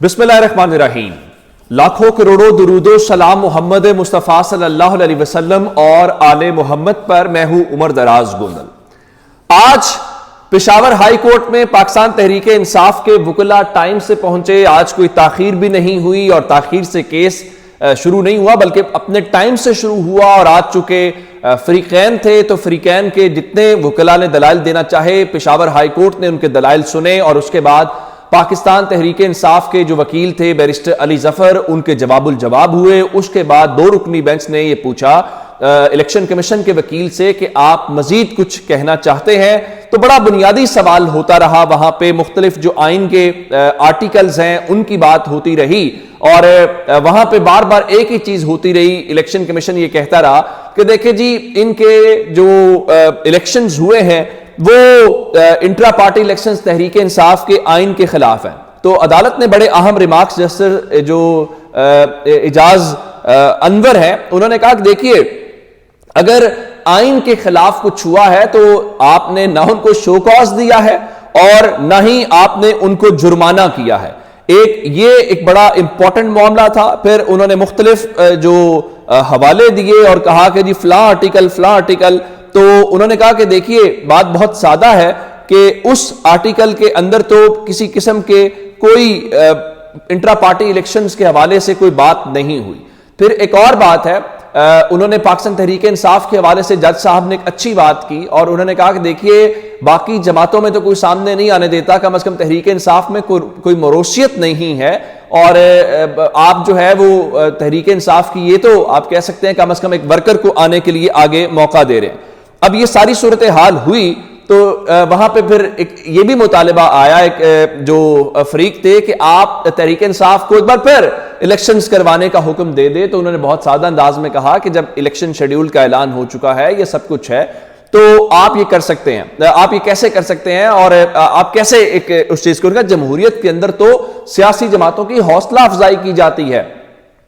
بسم اللہ الرحمن الرحیم۔ لاکھوں کروڑوں درود و سلام محمد مصطفیٰ صلی اللہ علیہ وسلم اور آل محمد پر۔ میں ہوں عمر دراز گوندل۔ آج پشاور ہائی کورٹ میں پاکستان تحریک انصاف کے وکلا ٹائم سے پہنچے۔ آج کوئی تاخیر بھی نہیں ہوئی اور تاخیر سے کیس شروع نہیں ہوا بلکہ اپنے ٹائم سے شروع ہوا، اور آج چونکہ فریقین تھے تو فریقین کے جتنے وکلا نے دلائل دینا چاہے پشاور ہائی کورٹ نے ان کے دلائل سنے، اور اس کے بعد پاکستان تحریک انصاف کے جو وکیل تھے بیرسٹر علی ظفر، ان کے جواب الجواب ہوئے۔ اس کے بعد دو رکنی بینچ نے یہ پوچھا الیکشن کمیشن کے وکیل سے کہ آپ مزید کچھ کہنا چاہتے ہیں، تو بڑا بنیادی سوال ہوتا رہا وہاں پہ، مختلف جو آئین کے آرٹیکلز ہیں ان کی بات ہوتی رہی، اور وہاں پہ بار بار ایک ہی چیز ہوتی رہی۔ الیکشن کمیشن یہ کہتا رہا کہ دیکھیں جی ان کے جو الیکشنز ہوئے ہیں وہ intra party elections Tehreek Insaf کے آئین کے خلاف ہیں۔ تو عدالت نے بڑے اہم ریمارکس جسٹس جو اعجاز انور ہیں انہوں نے کہا کہ دیکھیے اگر آئین کے خلاف کچھ ہوا ہے تو آپ نے نہ ان کو شو کاز دیا ہے اور نہ ہی آپ نے ان کو جرمانہ کیا ہے۔ یہ ایک بڑا امپورٹنٹ معاملہ تھا۔ پھر انہوں نے مختلف جو حوالے دیے اور کہا کہ جی فلاں آرٹیکل، تو انہوں نے کہا کہ دیکھیے بات بہت سادہ ہے کہ اس آرٹیکل کے اندر تو کسی قسم کے کوئی انٹرا پارٹی الیکشنز کے حوالے سے کوئی بات نہیں ہوئی۔ پھر ایک اور بات ہے، انہوں نے پاکستان تحریک انصاف کے حوالے سے جج صاحب نے ایک اچھی بات کی، اور انہوں نے کہا کہ دیکھیے باقی جماعتوں میں تو کوئی سامنے نہیں آنے دیتا، کم از کم تحریک انصاف میں کوئی موروثیت نہیں ہے، اور آپ جو ہے وہ تحریک انصاف کی یہ تو آپ کہہ سکتے ہیں کم از کم ایک ورکر کو آنے کے لیے آگے موقع دے رہے ہیں۔ اب یہ ساری صورتحال ہوئی تو وہاں پہ پھر یہ بھی مطالبہ آیا ایک جو فریق تھے کہ آپ تحریک انصاف کو ایک بار پھر الیکشنز کروانے کا حکم دے دے، تو انہوں نے بہت سادہ انداز میں کہا کہ جب الیکشن شیڈیول کا اعلان ہو چکا ہے، یہ سب کچھ ہے، تو آپ یہ کر سکتے ہیں۔ آپ یہ کیسے کر سکتے ہیں اور آپ کیسے ایک اس چیز کو، جمہوریت کے اندر تو سیاسی جماعتوں کی حوصلہ افزائی کی جاتی ہے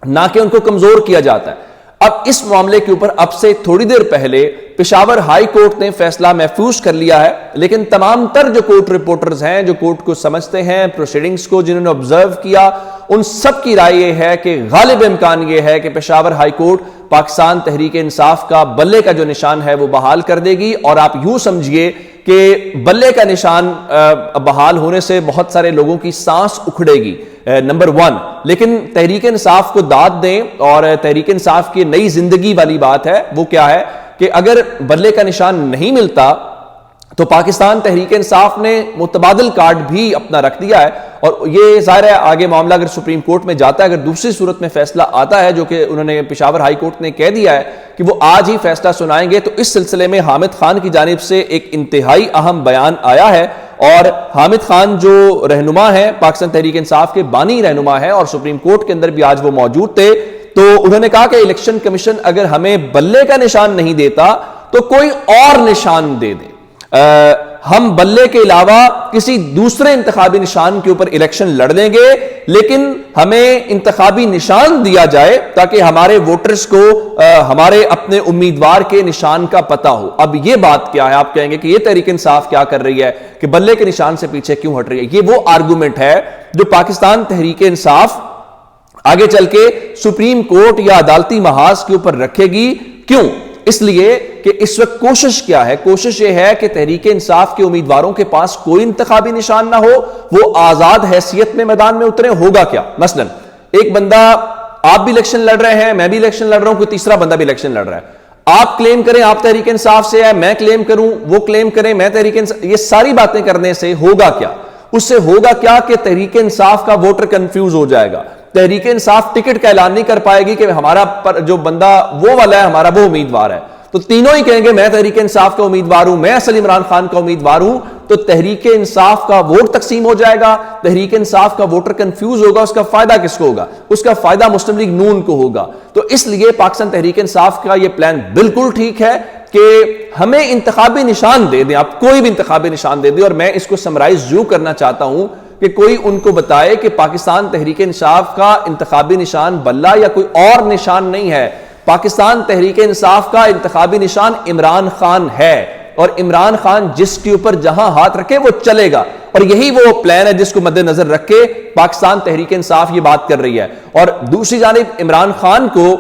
نہ کہ ان کو کمزور کیا جاتا ہے۔ اب اس معاملے کے اوپر اب سے تھوڑی دیر پہلے پشاور ہائی کورٹ نے فیصلہ محفوظ کر لیا ہے، لیکن تمام تر جو کورٹ رپورٹرز ہیں جو کورٹ کو سمجھتے ہیں، پروسیڈنگز کو جنہوں نے آبزرو کیا، ان سب کی رائے یہ ہے کہ غالب امکان یہ ہے کہ پشاور ہائی کورٹ پاکستان تحریک انصاف کا بلے کا جو نشان ہے وہ بحال کر دے گی، اور آپ یوں سمجھیے کہ بلے کا نشان بحال ہونے سے بہت سارے لوگوں کی سانس اکھڑے گی، نمبر 1۔ لیکن تحریک انصاف کو داد دیں، اور تحریک انصاف کی نئی زندگی والی بات ہے وہ کیا ہے کہ اگر بلے کا نشان نہیں ملتا تو پاکستان تحریک انصاف نے متبادل کارڈ بھی اپنا رکھ دیا ہے، اور یہ ظاہر ہے آگے معاملہ اگر سپریم کورٹ میں جاتا ہے، اگر دوسری صورت میں فیصلہ آتا ہے جو کہ انہوں نے پشاور ہائی کورٹ نے کہہ دیا ہے کہ وہ آج ہی فیصلہ سنائیں گے، تو اس سلسلے میں حامد خان کی جانب سے ایک انتہائی اہم بیان آیا ہے، اور حامد خان جو رہنما ہے پاکستان تحریک انصاف کے بانی رہنما ہے اور سپریم کورٹ کے اندر بھی آج وہ موجود تھے، تو انہوں نے کہا کہ الیکشن کمیشن اگر ہمیں بلے کا نشان نہیں دیتا تو کوئی اور نشان دے دے، ہم بلے کے علاوہ کسی دوسرے انتخابی نشان کے اوپر الیکشن لڑ دیں گے، لیکن ہمیں انتخابی نشان دیا جائے تاکہ ہمارے ووٹرز کو ہمارے اپنے امیدوار کے نشان کا پتہ ہو۔ اب یہ بات کیا ہے، آپ کہیں گے کہ یہ تحریک انصاف کیا کر رہی ہے کہ بلے کے نشان سے پیچھے کیوں ہٹ رہی ہے؟ یہ وہ آرگومنٹ ہے جو پاکستان تحریک انصاف آگے چل کے سپریم کورٹ یا عدالتی محاذ کے اوپر رکھے گی۔ کیوں؟ اس لیے کہ اس وقت کوشش کیا ہے؟ کوشش یہ ہے کہ تحریک انصاف کے امیدواروں کے پاس کوئی انتخابی نشان نہ ہو، وہ آزاد حیثیت میں میدان میں اترے۔ ہوگا کیا؟ مثلا ایک بندہ، آپ بھی الیکشن لڑ رہے ہیں، میں بھی الیکشن لڑ رہا ہوں، کوئی تیسرا بندہ بھی الیکشن لڑ رہا ہے، آپ کلیم کریں آپ تحریک انصاف سے ہے، میں کلیم کروں وہ کلیم کریں میں تحریک انصاف، یہ ساری باتیں کرنے سے ہوگا کیا؟ اس سے ہوگا کیا کہ تحریک انصاف کا ووٹر کنفیوز ہو جائے گا، تحریک انصاف ٹکٹ کا اعلان نہیں کر پائے گی کہ ہمارا جو بندہ وہ والا ہے ہمارا وہ امیدوار ہے، تو تینوں ہی کہیں گے میں تحریک انصاف کا امیدوار ہوں، میں اصل عمران خان کا امیدوار ہوں، تو تحریک انصاف کا ووٹ تقسیم ہو جائے گا، تحریک انصاف کا ووٹر کنفیوز ہوگا، اس کا فائدہ کس کو ہوگا؟ اس کا فائدہ مسلم لیگ نون کو ہوگا۔ تو اس لیے پاکستان تحریک انصاف کا یہ پلان بالکل ٹھیک ہے کہ ہمیں انتخابی نشان دے دیں، آپ کوئی بھی انتخابی نشان دے دیں، اور میں اس کو سمرائز یوں کرنا چاہتا ہوں کہ کوئی ان کو بتائے کہ پاکستان تحریک انصاف کا انتخابی نشان بلہ یا کوئی اور نشان نہیں ہے، پاکستان تحریک انصاف کا انتخابی نشان عمران خان ہے، اور عمران خان جس کے اوپر جہاں ہاتھ رکھے وہ چلے گا، اور یہی وہ پلان ہے جس کو مد نظر رکھ کے پاکستان تحریک انصاف یہ بات کر رہی ہے. اور دوسری جانب عمران خان کو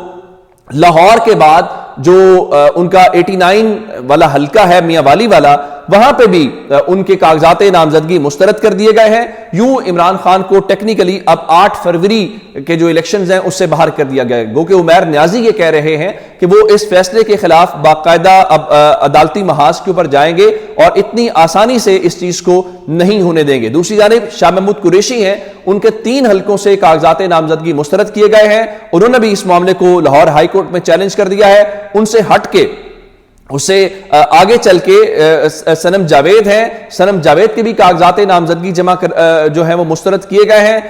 لاہور کے بعد جو ان کا 89 والا حلقہ ہے میاں والی والا, وہاں پہ بھی ان کے کاغذات نامزدگی مسترد کر دیے گئے ہیں. یوں عمران خان کو ٹیکنیکلی اب 8 فروری کے جو الیکشنز ہیں اس سے باہر کر دیا گیا ہے. گو کہ عمیر نیازی یہ کہہ رہے ہیں کہ وہ اس فیصلے کے خلاف باقاعدہ اب عدالتی محاذ کے اوپر جائیں گے اور اتنی آسانی سے اس چیز کو نہیں ہونے دیں گے. دوسری جانب شاہ محمود قریشی ہیں, ان کے 3 حلقوں سے کاغذات نامزدگی مسترد کیے گئے ہیں. انہوں نے بھی اس معاملے کو لاہور ہائی کورٹ میں چیلنج کر دیا ہے. ان سے ہٹ کے اسے آگے چل کے سنم جاوید ہیں, سنم جاوید کے بھی کاغذات نامزدگی جمع جو ہیں وہ مسترد کیے گئے ہیں.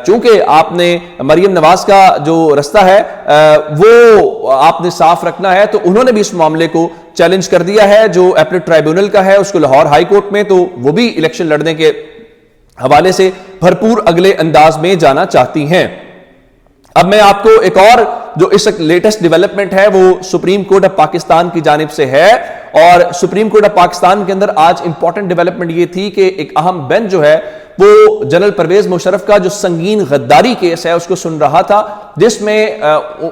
چونکہ آپ نے مریم نواز کا جو رستہ ہے وہ آپ نے صاف رکھنا ہے, تو انہوں نے بھی اس معاملے کو چیلنج کر دیا ہے جو اپیلیٹ ٹرائیبیونل کا ہے اس کو لاہور ہائی کورٹ میں. تو وہ بھی الیکشن لڑنے کے حوالے سے بھرپور اگلے انداز میں جانا چاہتی ہیں. اب میں آپ کو ایک اور جو اس وقت لیٹسٹ ڈیولپمنٹ ہے وہ سپریم کورٹ آف پاکستان کی جانب سے ہے. اور سپریم کورٹ آف پاکستان کے اندر آج امپورٹنٹ ڈیولپمنٹ یہ تھی کہ ایک اہم بینچ جو ہے وہ جنرل پرویز مشرف کا جو سنگین غداری کیس ہے اس کو سن رہا تھا, جس میں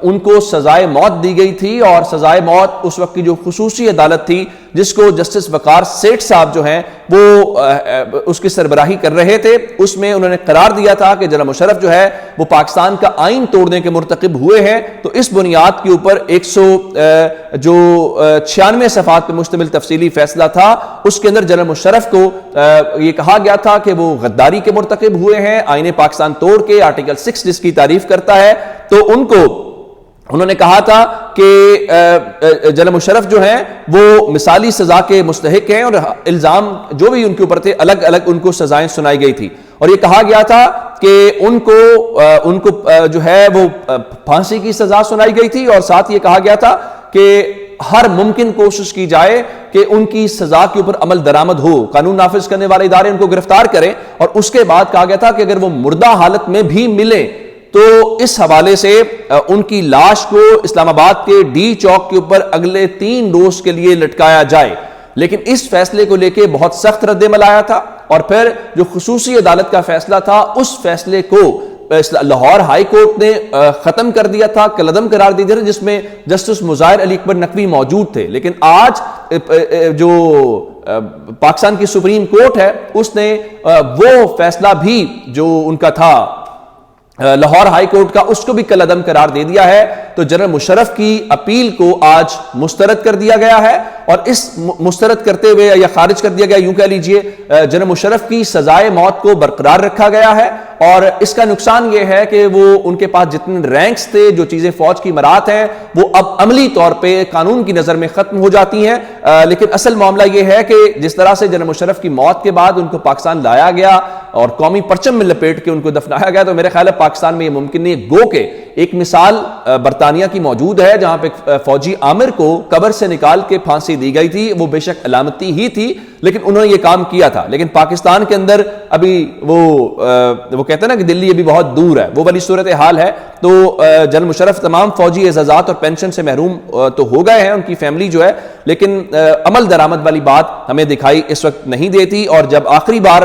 ان کو سزائے موت دی گئی تھی. اور سزائے موت اس وقت کی جو خصوصی عدالت تھی جس کو جسٹس وقار سیٹھ صاحب جو ہیں وہ اس کی سربراہی کر رہے تھے, اس میں انہوں نے قرار دیا تھا کہ جنرل مشرف جو ہے وہ پاکستان کا آئین توڑنے کے مرتکب ہوئے ہیں. تو اس بنیاد کے اوپر 196 صفحات پہ مشتمل تفصیلی فیصلہ تھا. اس کے اندر جنرل مشرف کو یہ کہا گیا تھا کہ وہ غداری کے مرتکب ہوئے ہیں, آئین پاکستان توڑ کے, آرٹیکل 6 جس کی تعریف کرتا ہے. تو انہوں نے کہا تھا کہ جنرل مشرف جو ہیں وہ مثالی سزا کے مستحق ہیں, اور الزام جو بھی ان کے اوپر تھے الگ الگ ان کو سزائیں سنائی گئی تھی. اور یہ کہا گیا تھا کہ ان کو جو ہے وہ پھانسی کی سزا سنائی گئی تھی, اور ساتھ یہ کہا گیا تھا کہ ہر ممکن کوشش کی جائے کہ ان کی سزا کے اوپر عمل درآمد ہو, قانون نافذ کرنے والے ادارے ان کو گرفتار کریں. اور اس کے بعد کہا گیا تھا کہ اگر وہ مردہ حالت میں بھی ملے تو اس حوالے سے ان کی لاش کو اسلام آباد کے ڈی چوک کے اوپر اگلے 3 روز کے لیے لٹکایا جائے. لیکن اس فیصلے کو لے کے بہت سخت رد عمل آیا تھا, اور پھر جو خصوصی عدالت کا فیصلہ تھا اس فیصلے کو لاہور ہائی کورٹ نے ختم کر دیا تھا, کالعدم قرار دیا تھا, جس میں جسٹس مظاہر علی اکبر نقوی موجود تھے. لیکن آج جو پاکستان کی سپریم کورٹ ہے اس نے وہ فیصلہ بھی جو ان کا تھا لاہور ہائی کورٹ کا اس کو بھی کالعدم قرار دے دیا ہے. تو جنرل مشرف کی اپیل کو آج مسترد کر دیا گیا ہے, اور اس مسترد کرتے ہوئے یا خارج کر دیا گیا, یوں کہہ لیجئے جنرل مشرف کی سزائے موت کو برقرار رکھا گیا ہے. اور اس کا نقصان یہ ہے کہ وہ ان کے پاس جتنے رینکس تھے, جو چیزیں فوج کی مرات ہیں, وہ اب عملی طور پہ قانون کی نظر میں ختم ہو جاتی ہیں. لیکن اصل معاملہ یہ ہے کہ جس طرح سے جنرل مشرف کی موت کے بعد ان کو پاکستان لایا گیا اور قومی پرچم میں لپیٹ کے ان کو دفنایا گیا, تو میرے خیال ہے پاکستان میں یہ ممکن نہیں ہے. گو کہ ایک مثال برطانیہ کی موجود ہے جہاں پہ فوجی عامر کو قبر سے نکال کے پھانسی دی گئی تھی. وہ بے شک علامتی ہی تھی لیکن انہوں نے یہ کام کیا تھا. لیکن پاکستان کے اندر ابھی وہ کہتے ہیں نا کہ دلی ابھی بہت دور ہے, وہ والی صورتحال ہے. تو جنرل مشرف تمام فوجی اعزازات اور پینشن سے محروم تو ہو گئے ہیں, ان کی فیملی جو ہے, لیکن عمل درآمد والی بات ہمیں دکھائی اس وقت نہیں دیتی. اور جب آخری بار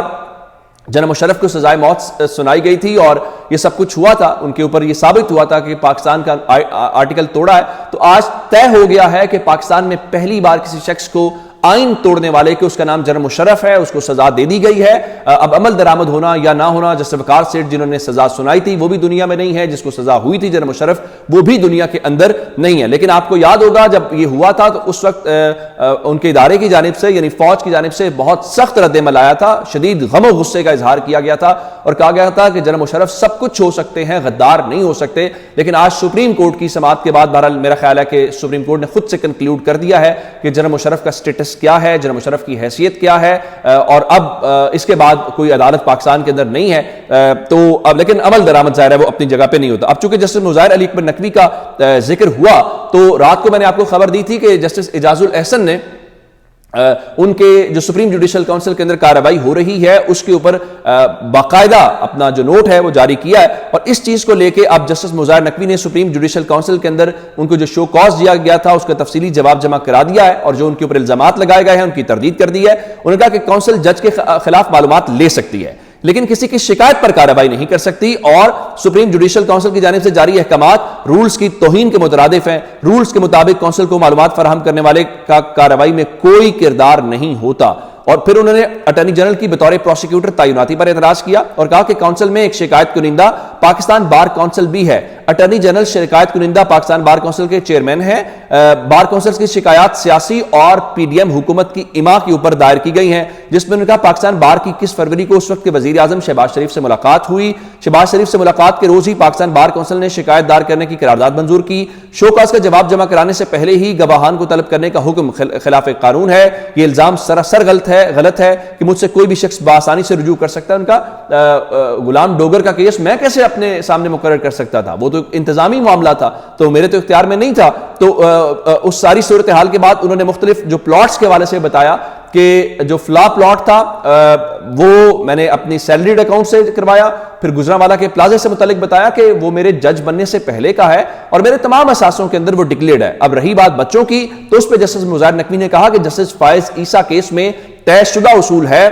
جنرل مشرف کو سزائے موت سنائی گئی تھی اور یہ سب کچھ ہوا تھا, ان کے اوپر یہ ثابت ہوا تھا کہ پاکستان کا آرٹیکل توڑا ہے, تو آج طے ہو گیا ہے کہ پاکستان میں پہلی بار کسی شخص کو آئین توڑنے والے کہ اس کا نام جنرل مشرف ہے, اس کو سزا دے دی گئی ہے. اب عمل درآمد ہونا یا نہ ہونا, جسٹس وقار سیٹھ جنہوں نے سزا سنائی تھی وہ بھی دنیا میں نہیں ہے, جس کو سزا ہوئی تھی جنرل مشرف وہ بھی دنیا کے اندر نہیں ہے. لیکن آپ کو یاد ہوگا جب یہ ہوا تھا تو اس وقت ان کے ادارے کی جانب سے یعنی فوج کی جانب سے بہت سخت رد عمل آیا تھا, شدید غم و غصے کا اظہار کیا گیا تھا اور کہا گیا تھا کہ جنرل مشرف سب کچھ ہو سکتے ہیں, غدار نہیں ہو سکتے. لیکن آج سپریم کورٹ کی سماعت کے بعد بہرحال میرا خیال ہے کہ سپریم کورٹ نے خود سے کنکلوڈ کر دیا ہے کہ جنرل مشرف کا سٹیٹس کیا ہے, جنرل مشرف کی حیثیت کیا ہے, اور اب اس کے بعد کوئی عدالت پاکستان کے اندر نہیں ہے. تو اب لیکن عمل درآمد ظاہر ہے وہ اپنی جگہ پہ نہیں ہوتا. اب چونکہ جسٹس مظاہر علی اکبر نقوی کا ذکر ہوا تو رات کو میں نے آپ کو خبر دی تھی کہ جسٹس اعجاز الاحسن نے ان کے جو سپریم جوڈیشل کونسل کے اندر کارروائی ہو رہی ہے اس کے اوپر باقاعدہ اپنا جو نوٹ ہے وہ جاری کیا ہے، اور اس چیز کو لے کے اب جسٹس مظاہر نقوی نے سپریم جوڈیشل کونسل کے اندر ان کو جو شو کاز دیا گیا تھا اس کا تفصیلی جواب جمع کرا دیا ہے، اور جو ان کے اوپر الزامات لگائے گئے ہیں ان کی تردید کر دی ہے۔ انہوں نے کہا کہ کونسل جج کے خلاف معلومات لے سکتی ہے لیکن کسی کی شکایت پر کارروائی نہیں کر سکتی، اور سپریم جوڈیشل کونسل کی جانب سے جاری احکامات رولز کی توہین کے مترادف ہیں۔ رولز کے مطابق کونسل کو معلومات فراہم کرنے والے کا کارروائی میں کوئی کردار نہیں ہوتا۔ اور پھر انہوں نے اٹارنی جنرل کی بطور پروسیکیوٹر تعیناتی پر اعتراض کیا اور کہا کہ کونسل میں ایک شکایت کنندہ پاکستان بار کونسل بھی ہے۔ اٹارنی جنرل شکایت کنندہ پاکستان بار کونسل کے چیئرمین ہیں۔ بار کونسل کی شکایات سیاسی اور پی ڈی ایم حکومت کی اما کے اوپر دائر کی گئی ہیں، جس میں انہوں نے کہا پاکستان بار کی 21 فروری کو اس وقت کے وزیر اعظم شہباز شریف سے ملاقات ہوئی۔ شہباز شریف سے ملاقات کے روز ہی پاکستان بار کونسل نے شکایت دار کرنے کی قرارداد منظور کی۔ شو کاز کا جواب جمع کرانے سے پہلے ہی گواہان کو طلب کرنے کا حکم خلاف قانون ہے۔ یہ الزام سراسر غلط ہے کہ مجھ سے کوئی بھی شخص بآسانی سے رجوع کر سکتا ہے۔ ان کا غلام ڈوگر کا کیس میں کیسے اپنے سامنے مقرر کر سکتا تھا؟ وہ تو انتظامی معاملہ تھا، تو میرے تو اختیار میں نہیں تھا۔ تو اس ساری صورتحال کے بعد انہوں نے مختلف جو پلاٹس کے حوالے سے بتایا کہ جو فلا پلاٹ تھا وہ میں نے اپنی سیلریڈ اکاؤنٹ سے کروایا، پھر گجرانوالہ کے پلازے سے متعلق بتایا کہ وہ میرے جج بننے سے پہلے کا ہے اور میرے تمام اثاثوں کے اندر وہ ڈکلیئرڈ ہے۔ اب رہی بات بچوں کی، تو اس پہ جسٹس مظاہر نقوی نے کہا کہ جسٹس فائز عیسیٰ کیس میں طے شدہ اصول ہے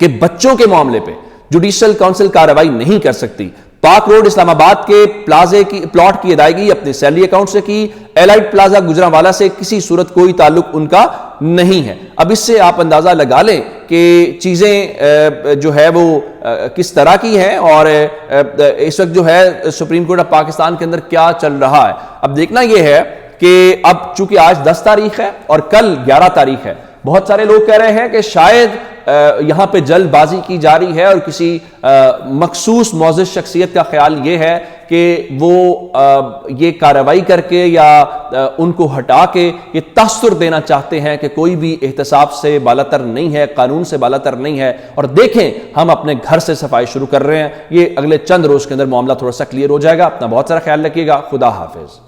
کہ بچوں کے معاملے پہ جوڈیشل کونسل کارروائی نہیں کر سکتی۔ پاک روڈ اسلام آباد کے پلازے کی پلاٹ کی ادائیگی اپنے سیلری اکاؤنٹ سے کی، ایلائٹ پلازا گجرانوالہ سے کسی صورت کوئی تعلق ان کا نہیں ہے۔ اب اس سے آپ اندازہ لگا لیں کہ چیزیں جو ہے وہ کس طرح کی ہیں، اور اس وقت جو ہے سپریم کورٹ آف پاکستان کے اندر کیا چل رہا ہے۔ اب دیکھنا یہ ہے کہ اب چونکہ آج 10 تاریخ ہے اور کل 11 تاریخ ہے، بہت سارے لوگ کہہ رہے ہیں کہ شاید یہاں پہ جلد بازی کی جا رہی ہے اور کسی مخصوص معزز شخصیت کا خیال یہ ہے کہ وہ یہ کارروائی کر کے یا ان کو ہٹا کے یہ تاثر دینا چاہتے ہیں کہ کوئی بھی احتساب سے بالاتر نہیں ہے، قانون سے بالاتر نہیں ہے، اور دیکھیں ہم اپنے گھر سے صفائی شروع کر رہے ہیں۔ یہ اگلے چند روز کے اندر معاملہ تھوڑا سا کلیئر ہو جائے گا۔ اپنا بہت سارا خیال رکھیے گا۔ خدا حافظ۔